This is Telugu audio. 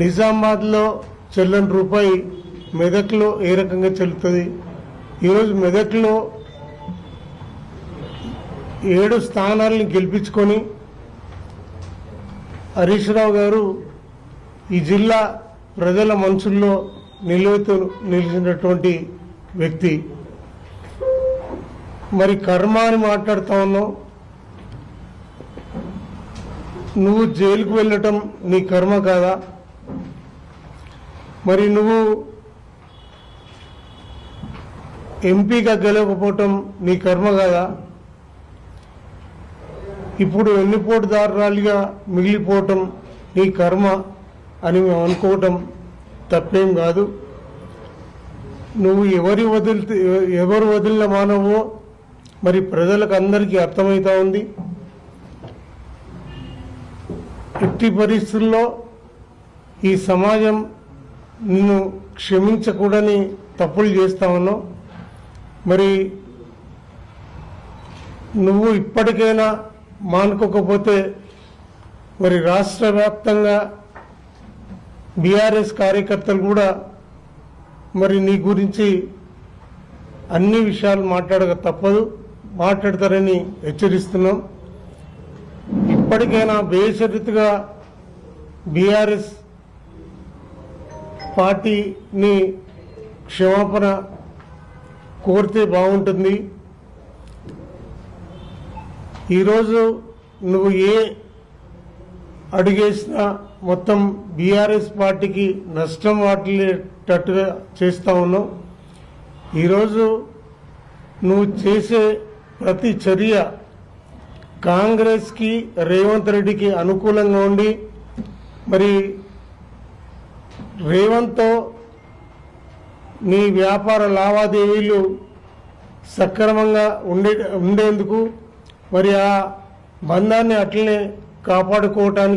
నిజామాబాద్లో చెల్లని రూపాయి మెదక్లో ఏ రకంగా చెల్లుతుంది? ఈరోజు మెదక్లో 7 స్థానాలను గెలిపించుకొని హరీష్ రావు గారు ఈ జిల్లా ప్రజల మనసుల్లో నిలిచినటువంటి వ్యక్తి. మరి కర్మ అని మాట్లాడుతా ఉన్నావు. నువ్వు జైలుకు వెళ్ళటం నీ కర్మ కాదా? మరి నువ్వు ఎంపీగా గెలవకపోవటం నీ కర్మ కాదా? ఇప్పుడు ఎన్నిపోటుదారురాలిగా మిగిలిపోవటం నీ కర్మ అని మేము అనుకోవటం తప్పేం కాదు. నువ్వు ఎవరు వదిలిన మానవో మరి ప్రజలకు అందరికీ అర్థమవుతా ఉంది. ఎట్టి పరిస్థితుల్లో ఈ సమాజం నిన్ను క్షమించకూడని తప్పులు చేస్తా ఉన్నావు. మరి నువ్వు ఇప్పటికైనా మానుకోకపోతే మరి రాష్ట్ర వ్యాప్తంగా బీఆర్ఎస్ కార్యకర్తలు కూడా మరి నీ గురించి అన్ని విషయాలు మాట్లాడక తప్పదు, మాట్లాడతారని హెచ్చరిస్తున్నాం. ఇప్పటికైనా బేషరతుగా బీఆర్ఎస్ పార్టీని క్షమాపణ కోరితే బాగుంటుంది. ఈరోజు నువ్వు ఏ అడుగేసినా మొత్తం బీఆర్ఎస్ పార్టీకి నష్టం వాటిల్లేటట్టుగా చేస్తా ఉన్నావు. ఈరోజు నువ్వు చేసే ప్రతి చర్య కాంగ్రెస్కి రేవంత్ రెడ్డికి అనుకూలంగా ఉండి మరి రేవంత్తో నీ వ్యాపార లావాదేవీలు సక్రమంగా ఉండేందుకు మరి ఆ బంధాన్ని అట్లనే కాపాడుకోవటానికి